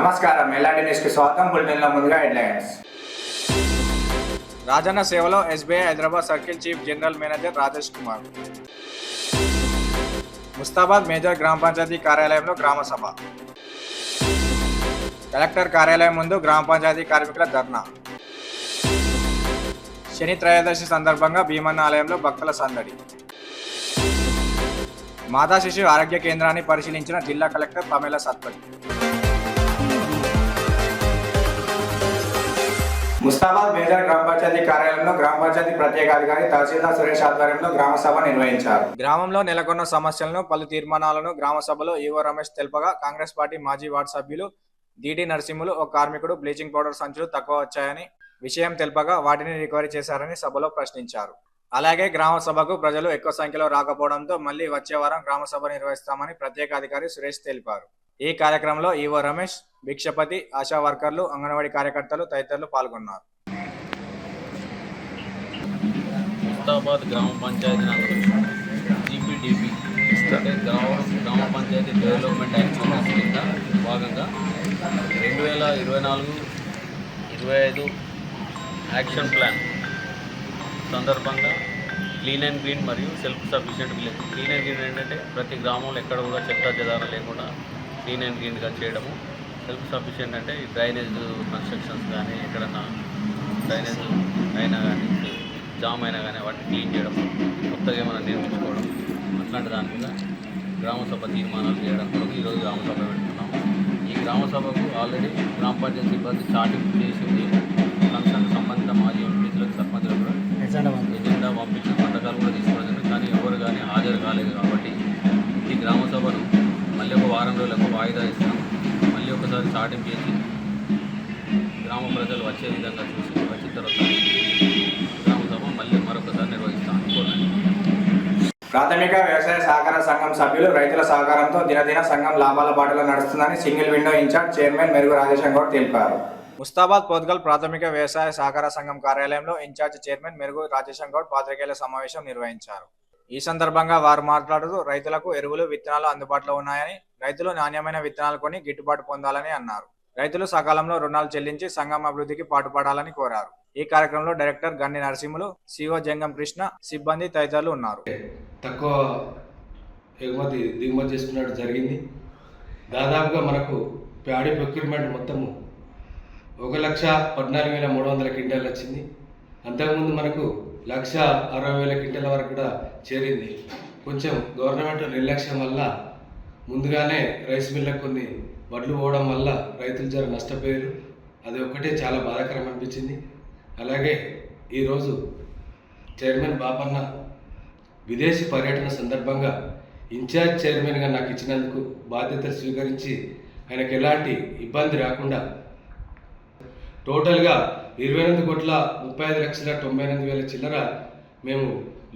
నమస్కారం LRD news కి స్వాగతం. బులెటిన్ లో ముందుగా హెడ్లైన్స్. రాజన్న సేవలో SBI Hyderabad circle chief general manager Rajesh Kumar. Mustabad major గ్రామ పంచాయతీ కార్యాలయంలో గ్రామ సభ. కలెక్టర్ కార్యాలయం ముందు గ్రామ పంచాయతీ కార్మికుల ధర్నా. శని త్రయోదశి సందర్భంగా భీమన్న ఆలయంలో భక్తుల సందడి. మాతా శిశు ఆరోగ్య కేంద్రాన్ని పరిశీలించిన జిల్లా కలెక్టర్ పమేలా సత్పతి. ముస్తాబాద్ మేజర్ గ్రామ పంచాయతీ కార్యాలయంలో గ్రామ పంచాయతీ ప్రత్యేకాధికారి తహసీల్దార్ సురేష్ ఆధ్వర్యంలో గ్రామ సభ నిర్వహించారు. గ్రామంలో నెలకొన్న సమస్యలను, పలు తీర్మానాలను గ్రామ సభలో ఈవో రమేష్ తెలపగా, కాంగ్రెస్ పార్టీ మాజీ వార్డు సభ్యులు డిడి నరసింహులు ఒక కార్మికుడు బ్లీచింగ్ పౌడర్ సంచులు తక్కువ వచ్చాయని విషయం తెలపగా వాటిని రికవరీ చేశారని సభలో ప్రశ్నించారు. అలాగే గ్రామ సభకు ప్రజలు ఎక్కువ సంఖ్యలో రాకపోవడంతో మళ్లీ వచ్చే వారం గ్రామ సభ నిర్వహిస్తామని ప్రత్యేక అధికారి సురేష్ తెలిపారు. ఈ కార్యక్రమంలో ఈవో రమేష్, భిక్షపతి, ఆశా వర్కర్లు, అంగన్వాడీ కార్యకర్తలు తదితరులు పాల్గొన్నారు. ముస్తాబాద్ గ్రామ పంచాయతీ జీపీడీపీ అంటే గ్రామ పంచాయతీ డెవలప్మెంట్ యాక్టివిటీస్ కింద భాగంగా 2024-25 యాక్షన్ ప్లాన్ సందర్భంగా క్లీన్ అండ్ గ్రీన్ మరియు self sufficient village. Clean and green ఏంటంటే ప్రతి గ్రామంలో ఎక్కడ కూడా చెత్త చెదారం లేకుండా క్లీన్ అండ్ గ్రీన్గా చేయడము. సెల్ఫ్ సఫిషియెంట్ అంటే డ్రైనేజ్ కన్స్ట్రక్షన్స్ కానీ, ఎక్కడన్నా డ్రైనేజ్ అయినా కానీ, జామ్ అయినా కానీ వాటిని క్లీన్ చేయడం, కొత్తగా ఏమైనా నిర్మించుకోవడం, అట్లాంటి దాని మీద గ్రామసభ తీర్మానాలు చేయడం కొరకు ఈరోజు గ్రామసభ పెడుతున్నాము. ఈ గ్రామసభకు ఆల్రెడీ గ్రామ పంచాయతీ సిబ్బంది చాటింగ్ చేసింది. కన్సర్న్ సంబంధిత మాజీ ఎంపీలకు, సర్పంచులకు కూడా ఎజెండా పంపించిన పథకాలు కూడా తీసుకోవడం, కానీ ఎవరు కానీ హాజరు కాలేదు. కాబట్టి ఈ గ్రామసభను మళ్ళీ ఒక వారం రోజులకు వాయిదా ఇస్తాం. మళ్ళీ ఒకసారి చాటింగ్ చేసి గ్రామ ప్రజలు వచ్చే విధంగా చూసి వచ్చిన తర్వాత గ్రామసభ మళ్ళీ మరొకసారి నిర్వహిస్తాం అనుకోండి. ప్రాథమిక వ్యవసాయ సహకార సంఘం సభ్యులు రైతుల సహకారంతో దినదిన సంఘం లాభాల బాటలో నడుస్తుందని సింగిల్ విండో ఇన్ఛార్జ్ చైర్మన్ మెరుగు రాజేశం గౌడ్ తెలిపారు. ముస్తాబాద్ పోత్గల్ ప్రాథమిక వ్యవసాయ సహకార సంఘం కార్యాలయంలో ఇన్ఛార్జ్ చైర్మన్ మెరుగు రాజేశం గౌడ్ పాత్రికేయుల సమావేశం నిర్వహించారు. ఈ సందర్భంగా వారు మాట్లాడుతూ రైతులకు ఎరువులు, విత్తనాలు అందుబాటులో ఉన్నాయని, రైతులు నాణ్యమైన విత్తనాలు కొని గిట్టుబాటు పొందాలని అన్నారు. రైతులు సకాలంలో రుణాలు చెల్లించి సంఘం అభివృద్ధికి పాటుపడాలని కోరారు. ఈ కార్యక్రమంలో డైరెక్టర్ గన్ని నరసింహులు, సిఓ జంగం కృష్ణ, సిబ్బంది తదితరులు ఉన్నారు. తక్కువ ఎగుమతి దిగుమతి చేసుకున్నట్టు జరిగింది. దాదాపుగా మనకు ప్యాడీ ప్రొక్యూర్మెంట్ మొత్తము 1,14,300 క్వింటాలు వచ్చింది. అంతకుముందు మనకు 1,60,000 క్వింటాల వరకు కూడా చేరింది. కొంచెం గవర్నమెంట్ నిర్లక్ష్యం వల్ల ముందుగానే రైస్ మిల్లకు కొన్ని వడ్లు పోవడం వల్ల రైతులు జర నష్టపోయారు. అది ఒక్కటే చాలా బాధాకరం అనిపించింది. అలాగే ఈరోజు చైర్మన్ బాపన్న విదేశీ పర్యటన సందర్భంగా ఇన్ఛార్జ్ చైర్మన్గా నాకు ఇచ్చినందుకు బాధ్యతలు స్వీకరించి ఆయనకు ఎలాంటి ఇబ్బంది రాకుండా టోటల్గా 28,38,98,000 చిల్లర మేము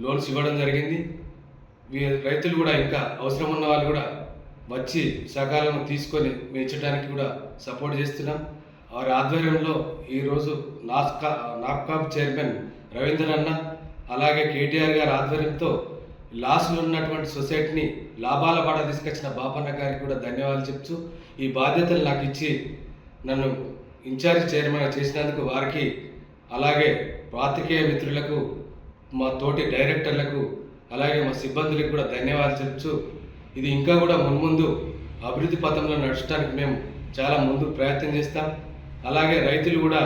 లోన్స్ ఇవ్వడం జరిగింది. రైతులు కూడా ఇంకా అవసరం ఉన్న వాళ్ళు కూడా వచ్చి సకాలంలో తీసుకొని మెచ్చడానికి కూడా సపోర్ట్ చేస్తున్నాం. వారి ఆధ్వర్యంలో ఈరోజు నాప్కాప్ చైర్మన్ రవీంద్ర అన్న, అలాగే కేటీఆర్ గారి ఆధ్వర్యంతో లాస్లో ఉన్నటువంటి సొసైటీని లాభాల బాట తీసుకొచ్చిన బాపన్న గారికి కూడా ధన్యవాదాలు చెప్తూ, ఈ బాధ్యతలు నాకు ఇచ్చి నన్ను ఇన్ఛార్జ్ చైర్మన్గా చేసినందుకు వారికి, అలాగే పాత్రికేయ మిత్రులకు, మా తోటి డైరెక్టర్లకు, అలాగే మా సిబ్బందులకు కూడా ధన్యవాదాలు చెప్తూ, ఇది ఇంకా కూడా మున్ముందు అభివృద్ధి పథంలో నడచడానికి మేము చాలా ముందు ప్రయత్నం చేస్తాం. అలాగే రైతులు కూడా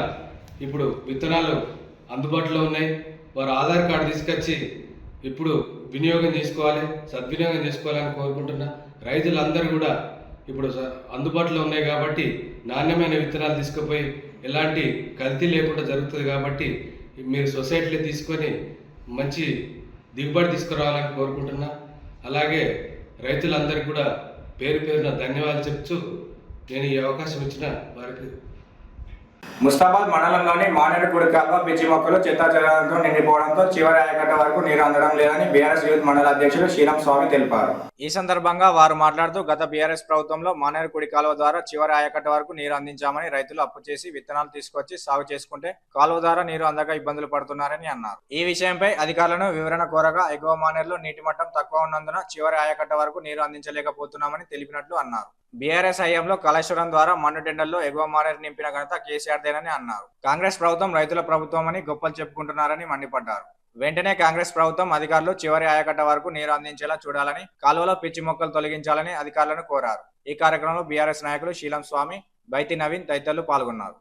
ఇప్పుడు విత్తనాలు అందుబాటులో ఉన్నాయి. వారు ఆధార్ కార్డు తీసుకొచ్చి ఇప్పుడు వినియోగం చేసుకోవాలి, సద్వినియోగం చేసుకోవాలని కోరుకుంటున్నా. రైతులందరూ కూడా ఇప్పుడు అందుబాటులో ఉన్నాయి కాబట్టి నాణ్యమైన విత్తనాలు తీసుకుపోయి ఎలాంటి కల్తీ లేకుండా జరుగుతుంది. కాబట్టి మీరు సొసైటీలో తీసుకొని మంచి దిగుబడి తీసుకురావాలని కోరుకుంటున్నా. అలాగే రైతులందరికీ కూడా పేరు పేరున ధన్యవాదాలు చెప్తూ నేను ఈ అవకాశం ఇచ్చిన వారికి. ముస్తాబాద్ మండలంలోని మానేడుగుడి కాల్వ పిచ్చి మొక్కలు చెత్తాచెదారంతో నిండిపోవడంతో చివరి ఆయకట్ట వరకు నీరు అందడం లేదని బీఆర్ఎస్ యూత్ మండల అధ్యక్షుడు శ్రీరాం స్వామి తెలిపారు. ఈ సందర్భంగా వారు మాట్లాడుతూ, గత బీఆర్ఎస్ ప్రభుత్వంలో మానేడుగుడి కాలువ ద్వారా చివరి ఆయకట్ట వరకు నీరు అందించామని, రైతులు అప్పు చేసి విత్తనాలు తీసుకొచ్చి సాగు చేసుకుంటే కాలువ ద్వారా నీరు అందక ఇబ్బందులు పడుతున్నారని అన్నారు. ఈ విషయంపై అధికారులను వివరణ కోరగా, ఎగువ మానేరులో నీటి మట్టం తక్కువ ఉన్నందున చివరి ఆయకట్ట వరకు నీరు అందించలేకపోతున్నామని తెలిపినట్లు అన్నారు. బీఆర్ఎస్ హయాంలో కాళేశ్వరం ద్వారా మన్ను టెండర్లో ఎగువ మారేరు నింపిన ఘనత కేసీఆర్దేనని అన్నారు. కాంగ్రెస్ ప్రభుత్వం రైతుల ప్రభుత్వమని గొప్పలు చెప్పుకుంటున్నారని మండిపడ్డారు. వెంటనే కాంగ్రెస్ ప్రభుత్వం అధికారులు చివరి ఆయకట్ట వరకు నీరు అందించేలా చూడాలని, కాలువలో పిచ్చి మొక్కలు తొలగించాలని అధికారులను కోరారు. ఈ కార్యక్రమంలో బీఆర్ఎస్ నాయకులు శీలం స్వామి, బైతి నవీన్ తదితరులు పాల్గొన్నారు.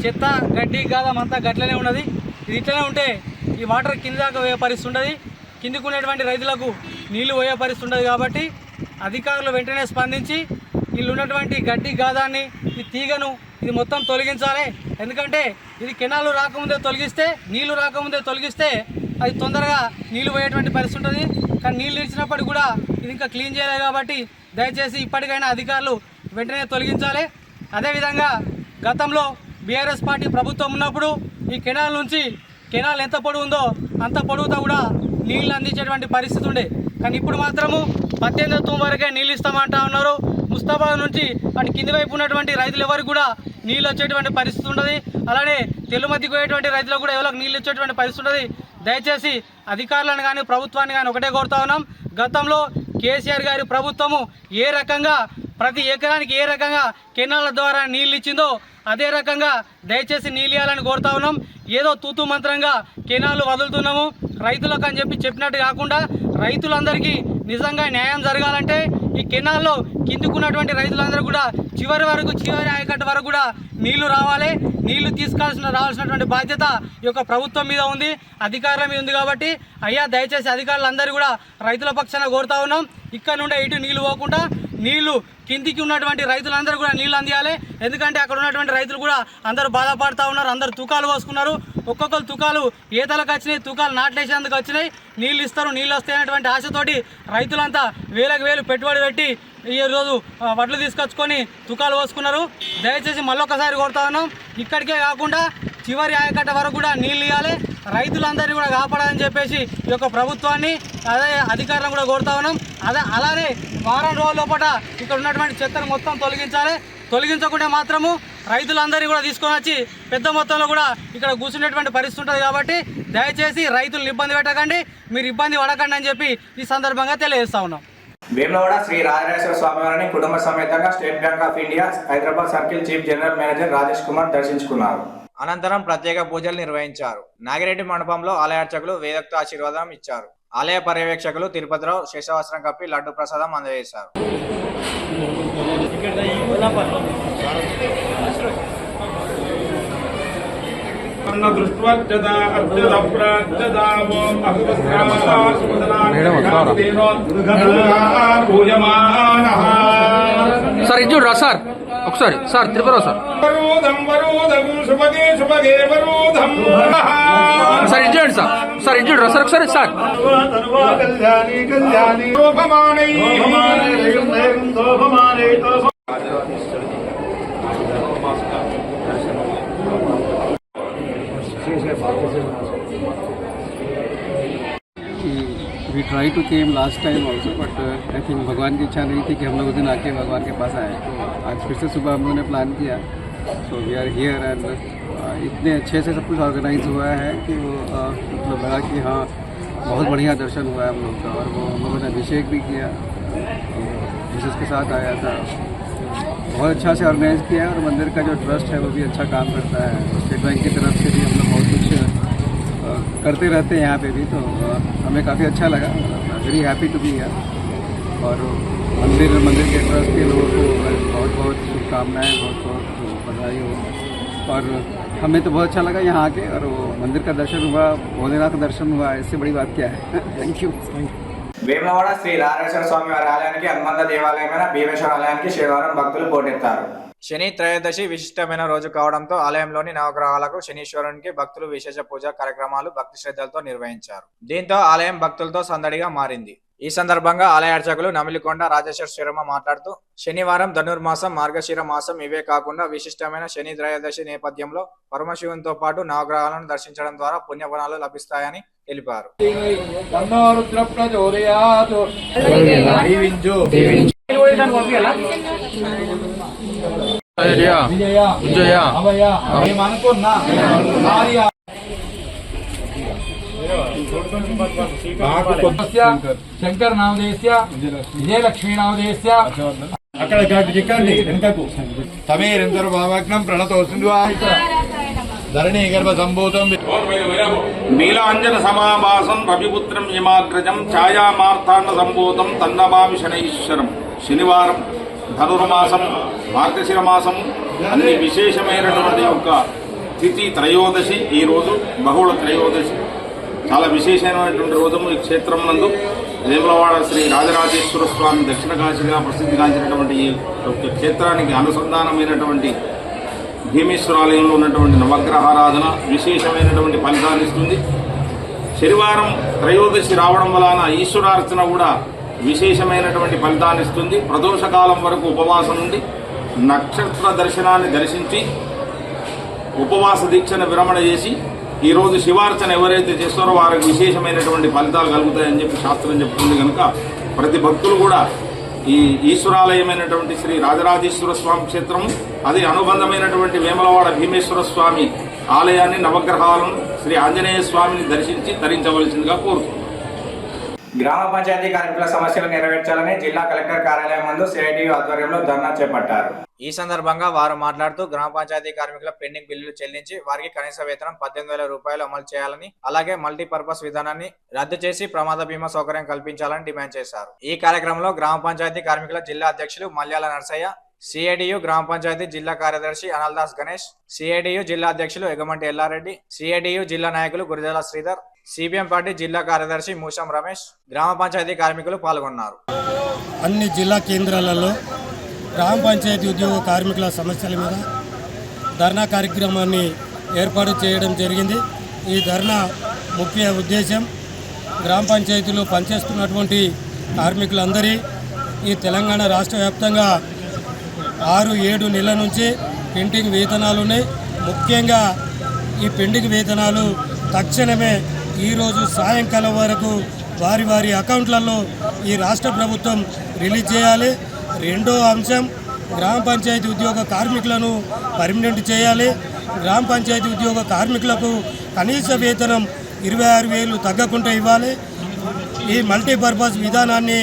చెత్త గడ్డి గాదం అంతా గట్లనే ఉన్నది. ఇది ఇట్లనే ఉంటే ఈ వాటర్ కింద దాకా పోయే పరిస్థితి ఉండదు. కిందికి ఉన్నటువంటి రైతులకు నీళ్లు పోయే పరిస్థితి ఉండదు. కాబట్టి అధికారులు వెంటనే స్పందించి వీళ్ళు ఉన్నటువంటి గడ్డి గాదాన్ని, ఈ తీగను ఇది మొత్తం తొలగించాలి. ఎందుకంటే ఇది కెనాలు రాకముందే తొలగిస్తే, నీళ్లు రాకముందే తొలగిస్తే అది తొందరగా నీళ్లు పోయేటువంటి పరిస్థితి ఉంటుంది. కానీ నీళ్ళు ఇచ్చినప్పటికీ కూడా ఇది ఇంకా క్లీన్ చేయలేదు. కాబట్టి దయచేసి ఇప్పటికైనా అధికారులు వెంటనే తొలగించాలి. అదేవిధంగా గతంలో బీఆర్ఎస్ పార్టీ ప్రభుత్వం ఉన్నప్పుడు ఈ కెనాల్ నుంచి కెనాల్ ఎంత పొడవు ఉందో అంత పొడవుతో కూడా నీళ్ళు అందించేటువంటి పరిస్థితి ఉండే. కానీ ఇప్పుడు మాత్రము 18 తూము వరకే నీళ్ళు ఇస్తామంటా ఉన్నారు. ముస్తాబాద్ నుంచి అటు కింది వైపు ఉన్నటువంటి రైతులు ఎవరికి కూడా నీళ్ళు వచ్చేటువంటి పరిస్థితి ఉండదు. అలానే తెలుమతికి పోయేటువంటి రైతులకు కూడా ఎవరికి నీళ్ళు వచ్చేటువంటి పరిస్థితి ఉండదు. దయచేసి అధికారులను కానీ ప్రభుత్వాన్ని కానీ ఒకటే కోరుతా ఉన్నాం. గతంలో కేసీఆర్ గారి ప్రభుత్వము ఏ రకంగా ప్రతి ఎకరానికి ఏ రకంగా కెనాల ద్వారా నీళ్ళు ఇచ్చిందో అదే రకంగా దయచేసి నీళ్ళు ఇవ్వాలని కోరుతా ఉన్నాం. ఏదో తూతూ మంత్రంగా కెనాలు వదులుతున్నాము రైతులకు అని చెప్పినట్టు కాకుండా రైతులందరికీ నిజంగా న్యాయం జరగాలంటే ఈ కెనాల్లో కిందుకున్నటువంటి రైతులందరూ కూడా చివరి ఆయకట్టు వరకు కూడా నీళ్లు రావాలి. నీళ్లు రావాల్సినటువంటి బాధ్యత ఈ యొక్క ప్రభుత్వం మీద ఉంది, అధికారుల మీద ఉంది. కాబట్టి అయ్యా దయచేసి అధికారులందరూ కూడా రైతుల పక్షాన కోరుతా ఉన్నాం. ఇక్కడ నుండే ఇటు నీళ్లు పోకుండా నీళ్లు కిందికి ఉన్నటువంటి రైతులందరూ కూడా నీళ్లు అందియాలి. ఎందుకంటే అక్కడ ఉన్నటువంటి రైతులు కూడా అందరూ బాధపడుతూ ఉన్నారు. అందరూ తూకాలు పోసుకున్నారు. ఒక్కొక్కరు తూకాలు ఈతలకు వచ్చినాయి, తూకాలు నాట్లేసేందుకు వచ్చినాయి. నీళ్ళు ఇస్తారు, నీళ్ళు వస్తాయనేటువంటి ఆశతోటి రైతులంతా వేలకు వేలు పెట్టుబడి పెట్టి ఈ రోజు వడ్లు తీసుకొచ్చుకొని తుకాలు పోసుకున్నారు. దయచేసి మళ్ళొకసారి కోరుతా ఉన్నాం, ఇక్కడికే కాకుండా చివరి ఆయకట్ట వరకు కూడా నీళ్ళు ఇవ్వాలి, రైతులందరినీ కూడా కాపాడాలని చెప్పేసి ఈ యొక్క ప్రభుత్వాన్ని అదే అధికారులను కూడా కోరుతా ఉన్నాం. అలానే వారం రోజుల లోపల ఇక్కడ ఉన్నటువంటి చెత్తను మొత్తం తొలగించాలి. తొలగించకుండా మాత్రము రైతులందరినీ కూడా తీసుకొని వచ్చి పెద్ద మొత్తంలో కూడా ఇక్కడ కూర్చునేటువంటి పరిస్థితి ఉంటుంది. కాబట్టి దయచేసి రైతులను ఇబ్బంది పెట్టకండి, మీరు ఇబ్బంది పడకండి అని చెప్పి ఈ సందర్భంగా తెలియజేస్తా ఉన్నాం. వేములవాడ శ్రీ రాజరాజేశ్వర స్వామివారిని కుటుంబ సమేతంగా state bank of India Hyderabad circle chief general manager Rajesh Kumar దర్శించుకున్నారు. అనంతరం ప్రత్యేక పూజలు నిర్వహించారు. నాగిరెడ్డి మండపంలో ఆలయ అర్చకులు వేదోక్త ఆశీర్వాదం ఇచ్చారు. ఆలయ పర్యవేక్షకులు తిరుపతిరావు శేషవస్త్రం కప్పి లడ్డు ప్రసాదం అందజేశారు. సార్ ఇది చూడరా సార్ ఒకసారి సార్ తిరుపతిరావు సార్ సార్ ఇది చూడండి సార్ ఇది చూడరా సార్ ఒకసారి sir We tried to came last time also, but I think भगवान की इच्छा नहीं थी कि हम लोग उस दिन आके भगवान के पास आए. तो आज फिर से सुबह हम लोगों ने प्लान किया. So we are here and इतने अच्छे से सब कुछ ऑर्गेनाइज हुआ है कि वो मतलब लगा कि हाँ बहुत बढ़िया दर्शन हुआ है हम लोग का. और वो हम लोगों ने अभिषेक भी किया, मिसेस के साथ आया था. बहुत अच्छा से ऑर्गेनाइज किया और मंदिर का जो ट्रस्ट है वो भी अच्छा काम करता है. स्टेट बैंक की तरफ से भी हम लोग बहुत कुछ करते रहते हैं यहाँ पे भी. तो हमें काफ़ी अच्छा लगा, very happy to be here. और मंदिर के ट्रस्ट के लोगों को बहुत बहुत शुभकामनाएँ, बहुत बहुत बधाई हो. और हमें तो बहुत अच्छा लगा यहाँ आके, और वो मंदिर का दर्शन हुआ, भोलेनाथ का दर्शन हुआ, इससे बड़ी बात क्या है. Thank you. వేములవాడ శ్రీ రాజరాజేశ్వర స్వామి వారి ఆలయానికి హనుమంత దేవాలయమైన భీమేశ్వర ఆలయానికి శనివారం భక్తులు పోటెత్తారు. శని త్రయోదశి విశిష్టమైన రోజు కావడంతో ఆలయంలోని నవగ్రహాలకు శనీశ్వరునికి భక్తులు విశేష పూజా కార్యక్రమాలు భక్తి శ్రద్ధలతో నిర్వహించారు. దీంతో ఆలయం భక్తులతో సందడిగా మారింది. ఈ సందర్భంగా ఆలయ అర్చకులు నమిలికొండ రాజేశ్వర శర్మ మాట్లాడుతూ శనివారం ధనుర్మాసం, మార్గశిర మాసం ఇవే కాకుండా విశిష్టమైన శని త్రయోదశి నేపథ్యంలో పరమశివునితో పాటు నవగ్రహాలను దర్శించడం ద్వారా పుణ్యఫలాలు లభిస్తాయని తెలిపారు. शंकर नामदेस्य विजयलक्ष्मी नामदेस्य అక్కడ దిక్కండి వెనుకకు తమేరంతర భావాగ్నం ప్రణతోసింది ధరణి గర్భ సంభూతం నీలాంజన సమాభాసం రవిపుత్రం యమాగ్రజం ఛాయామార్తాండ సంభూతం తన్నమామి శనైశ్వరం. శనివారం, ధనుర్మాసం, మార్గశిర మాసం అన్ని విశేషమైనటువంటి యొక్క తిథి త్రయోదశి. ఈరోజు బహుళ త్రయోదశి, చాలా విశేషమైనటువంటి రోజు. ఈ క్షేత్రం నందు వేములవాడ శ్రీ రాజరాజేశ్వర స్వామి దక్షిణ కాశీగా ప్రసిద్ధిగాంచినటువంటి ఈ యొక్క క్షేత్రానికి అనుసంధానమైనటువంటి భీమేశ్వరాలయంలో ఉన్నటువంటి నవగ్రహారాధన విశేషమైనటువంటి ఫలితాన్ని ఇస్తుంది. శనివారం త్రయోదశి రావడం వలన ఈశ్వరార్చన కూడా విశేషమైనటువంటి ఫలితాన్ని ఇస్తుంది. ప్రదోషకాలం వరకు ఉపవాసం ఉండి నక్షత్ర దర్శనాన్ని దర్శించి ఉపవాస దీక్షను విరమణ చేసి ఈరోజు శివార్చన ఎవరైతే చేస్తారో వారికి విశేషమైనటువంటి ఫలితాలు కలుగుతాయని చెప్పి శాస్త్రం చెప్తుంది. కనుక ప్రతి భక్తులు కూడా ఈ ఈశ్వరాలయమైనటువంటి శ్రీ రాజరాజేశ్వర స్వామి క్షేత్రము, అది అనుబంధమైనటువంటి వేములవాడ భీమేశ్వర స్వామి ఆలయాన్ని, నవగ్రహాలను, శ్రీ ఆంజనేయ స్వామిని దర్శించి తరించవలసిందిగా కోరుతున్నాను. గ్రామ పంచాయతీ కార్మికుల సమస్యలు నెరవేర్చాలని జిల్లా కలెక్టర్ కార్యాలయం ముందు సిఐటియు ఆధ్వర్యంలో ధర్నా చేపట్టారు. ఈ సందర్భంగా వారు మాట్లాడుతూ గ్రామ పంచాయతీ కార్మికుల పెండింగ్ బిల్లులు చెల్లించి వారికి కనీస వేతనం 18,000 రూపాయలు అమలు చేయాలని, అలాగే మల్టీపర్పస్ విధానాన్ని రద్దు చేసి ప్రమాద బీమా సౌకర్యం కల్పించాలని డిమాండ్ చేశారు. ఈ కార్యక్రమంలో గ్రామ పంచాయతీ కార్మికుల జిల్లా అధ్యక్షులు మల్యాల నర్సయ్య, సిఐటియు గ్రామ పంచాయతీ జిల్లా కార్యదర్శి అనిల్దాస్ గణేష్, సిఐటియు జిల్లా అధ్యక్షులు ఎగమంటి ఎల్లారెడ్డి, సిఐటియు జిల్లా నాయకులు గురిజాల శ్రీధర్, సిపిఎం పార్టీ జిల్లా కార్యదర్శి మూషం రమేష్, గ్రామ పంచాయతీ కార్మికులు పాల్గొన్నారు. అన్ని జిల్లా కేంద్రాలలో గ్రామ పంచాయతీ ఉద్యోగ కార్మికుల సమస్యల మీద ధర్నా కార్యక్రమాన్ని ఏర్పాటు చేయడం జరిగింది. ఈ ధర్నా ముఖ్య ఉద్దేశం గ్రామ పంచాయతీలో పనిచేస్తున్నటువంటి కార్మికులందరి ఈ తెలంగాణ రాష్ట్ర వ్యాప్తంగా 6-7 నెలల నుంచి పెండింగ్ వేతనాలు ఉన్నాయి. ముఖ్యంగా ఈ పెండింగ్ వేతనాలు తక్షణమే ఈరోజు సాయంకాలం వరకు వారి వారి అకౌంట్లలో ఈ రాష్ట్ర ప్రభుత్వం రిలీజ్ చేయాలి. రెండో అంశం, గ్రామ పంచాయతీ ఉద్యోగ కార్మికులను పర్మనెంట్ చేయాలి. గ్రామ పంచాయతీ ఉద్యోగ కార్మికులకు కనీస వేతనం 26,000 తగ్గకుండా ఇవ్వాలి. ఈ మల్టీపర్పస్ విధానాన్ని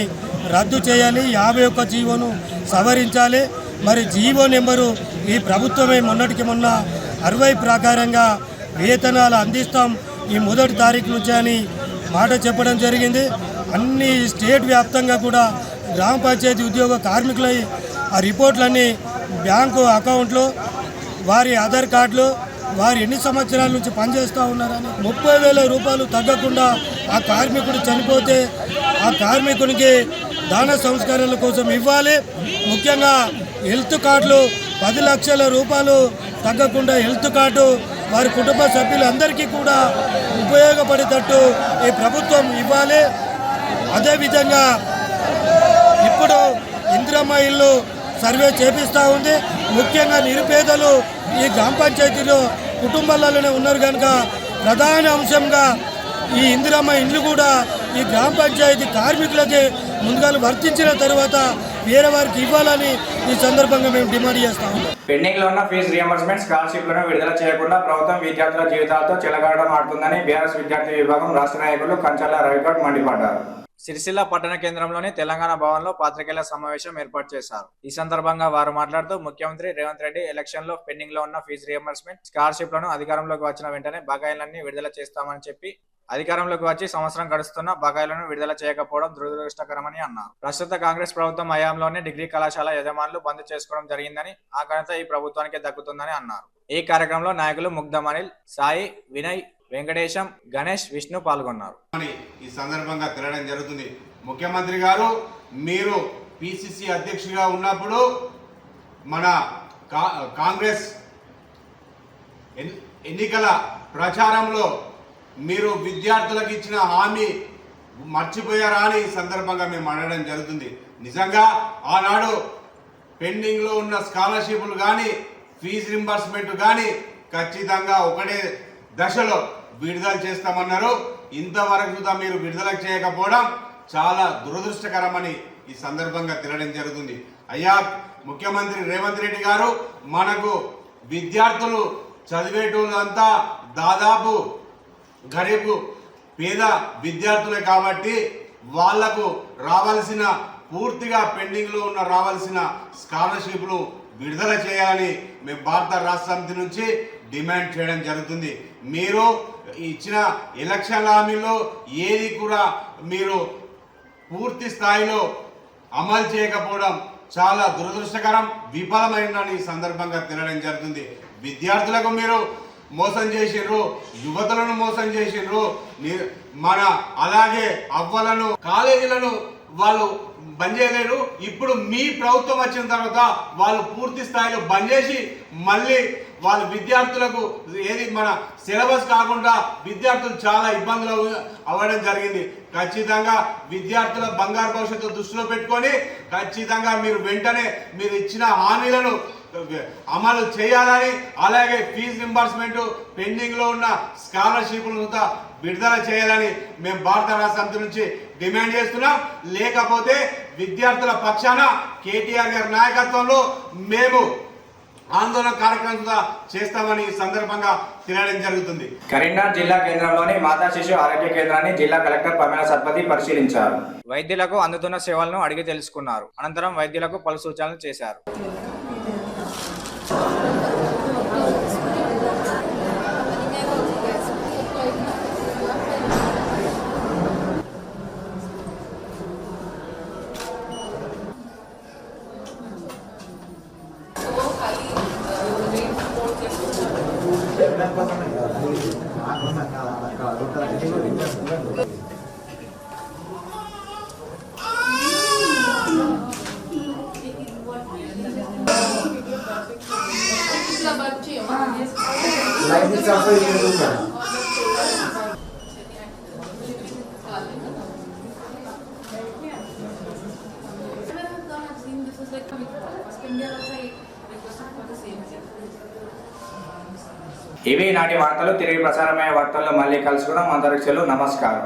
రద్దు చేయాలి. 51 జీవోను సవరించాలి. మరి జీవో నెంబరు ఈ ప్రభుత్వమే మొన్నటికి మొన్న 60 ప్రకారంగా వేతనాలు అందిస్తాం ఈ 1వ తారీఖు నుంచి అని మాట చెప్పడం జరిగింది. అన్ని స్టేట్ వ్యాప్తంగా కూడా గ్రామ పంచాయతీ ఉద్యోగ కార్మికుల ఆ రిపోర్ట్లన్నీ బ్యాంకు అకౌంట్లో, వారి ఆధార్ కార్డులు, వారు ఎన్ని సంవత్సరాల నుంచి పనిచేస్తూ ఉన్నారని 30,000 రూపాయలు తగ్గకుండా ఆ కార్మికుడు చనిపోతే ఆ కార్మికునికి దాన సంస్కరణల కోసం ఇవ్వాలి. ముఖ్యంగా హెల్త్ కార్డులు 10 లక్షల రూపాయలు తగ్గకుండా హెల్త్ కార్డు వారి కుటుంబ సభ్యులందరికీ కూడా ఉపయోగపడేటట్టు ఈ ప్రభుత్వం ఇవ్వాలి. అదేవిధంగా ఇప్పుడు ఇందిరమ్మ ఇల్లు సర్వే చేపిస్తూ ఉంది. ముఖ్యంగా నిరుపేదలు ఈ గ్రామ పంచాయతీలో కుటుంబాలలోనే ఉన్నారు కనుక ప్రధాన అంశంగా ఈ ఇందిరమ్మ ఇల్లు కూడా ఈ గ్రామ పంచాయతీ కార్మికులకి ముందుగా వర్తించిన తర్వాత వేరే వారికి ఇవ్వాలని ఈ సందర్భంగా మేము డిమాండ్ చేస్తాం. పెండింగ్ లో ఉన్న ఫీజు రియంబర్స్మెంట్, స్కాలర్షిప్లను విడుదల చేయకుండా ప్రభుత్వం విద్యార్థుల జీవితాలతో చెలగాటం ఆడుతుందని బీఆర్ఎస్ విద్యార్థి విభాగం రాష్ట్ర నాయకులు కంచర్ల రవిగౌడ్ మండిపడ్డారు. సిరిసిల్ల పట్టణ కేంద్రంలోని తెలంగాణ భవన్ లో పాత్రికేయుల సమావేశం ఏర్పాటు చేశారు. ఈ సందర్భంగా వారు మాట్లాడుతూ ముఖ్యమంత్రి రేవంత్ రెడ్డి ఎలక్షన్ లో పెండింగ్ లో ఉన్న ఫీజు రియంబర్స్మెంట్, స్కాలర్షిప్లను అధికారంలోకి వచ్చిన వెంటనే బకాయిలన్నీ విడుదల చేస్తామని చెప్పి అధికారంలోకి వచ్చి సంవత్సరం గడుస్తున్న బకాయిలను విడుదల చేయకపోవడం దురదృష్టకరమని అన్నారు. ప్రస్తుత కాంగ్రెస్ ప్రభుత్వం హయాంలోనే డిగ్రీ కళాశాల యజమానులు బంద్ చేసుకోవడం జరిగిందని, ఆ ఘనత ఈ ప్రభుత్వానికి దక్కుతుందని అన్నారు. ఈ కార్యక్రమంలో నాయకులు ముగ్ధం అనిల్, సాయి, వినయ్, వెంకటేశం, గణేష్, విష్ణు పాల్గొన్నారు. ఈ సందర్భంగా తిరగడం జరుగుతుంది. ముఖ్యమంత్రి గారు, మీరు పిసిసి అధ్యక్షుడిగా ఉన్నప్పుడు మన కాంగ్రెస్ ఎన్నికల ప్రచారంలో మీరు విద్యార్థులకు ఇచ్చిన హామీ మర్చిపోయారా అని ఈ సందర్భంగా మేము అడగడం జరుగుతుంది. నిజంగా ఆనాడు పెండింగ్లో ఉన్న స్కాలర్షిప్లు కానీ ఫీజు రింబర్స్మెంట్ కానీ ఖచ్చితంగా ఒకటే దశలో విడుదల చేస్తామన్నారు. ఇంతవరకు కూడా మీరు విడుదల చేయకపోవడం చాలా దురదృష్టకరమని ఈ సందర్భంగా తిరగడం జరుగుతుంది. అయ్యా ముఖ్యమంత్రి రేవంత్ రెడ్డి గారు, మనకు విద్యార్థులు చదివేటోళ్ళంతా దాదాపు గరీబు పేద విద్యార్థులే కాబట్టి వాళ్లకు రావాల్సిన పూర్తిగా పెండింగ్లో ఉన్న రావాల్సిన స్కాలర్షిప్లు విడుదల చేయాలని మేము భారత రాష్ట్ర సమితి నుంచి డిమాండ్ చేయడం జరుగుతుంది. మీరు ఇచ్చిన ఎలక్షన్ హామీలో ఏది కూడా మీరు పూర్తి స్థాయిలో అమలు చేయకపోవడం చాలా దురదృష్టకరం, విఫలమైందని ఈ సందర్భంగా తినడం జరుగుతుంది. విద్యార్థులకు మీరు మోసం చేసిండ్రు, యువతులను మోసం చేసిండ్రు, మన అలాగే అవ్వలను కాలేజీలను వాళ్ళు బంద్ చేయలేరు. ఇప్పుడు మీ ప్రభుత్వం వచ్చిన తర్వాత వాళ్ళు పూర్తి స్థాయిలో బంద్ చేసి మళ్ళీ వాళ్ళ విద్యార్థులకు ఏది మన సిలబస్ కాకుండా విద్యార్థులు చాలా ఇబ్బందులు అవ్వడం జరిగింది. ఖచ్చితంగా విద్యార్థుల బంగారు భవిష్యత్తు దృష్టిలో పెట్టుకొని ఖచ్చితంగా మీరు వెంటనే మీరు ఇచ్చిన హామీలను అమలు చేయాలని, అలాగే ఫీజు రింబర్స్మెంట్ పెండింగ్లో ఉన్న స్కాలర్షిప్లను విడుదల చేయాలని మేము భారత రాష్ట్ర సమితి నుంచి డిమాండ్ చేస్తున్నాం. లేకపోతే విద్యార్థుల పక్షాన కేటీఆర్ గారి నాయకత్వంలో మేము ఆందోళన కార్యక్రమంగా చేస్తామని ఈ సందర్భంగా తెలియడం జరుగుతుంది. కరీంనగర్ జిల్లా కేంద్రంలోని మాతా శిశు ఆరోగ్య కేంద్రాన్ని జిల్లా కలెక్టర్ పమేలా సత్పతి పరిశీలించారు. వైద్యులకు అందుతున్న సేవలను అడిగి తెలుసుకున్నారు. అనంతరం వైద్యులకు పలు సూచనలు చేశారు. ఇవి నాటి వార్తలు. తిరిగి ప్రసారమయ్యే వార్తల్లో మళ్ళీ కలుసుకుందాం. అంతరిక్షలు నమస్కారం.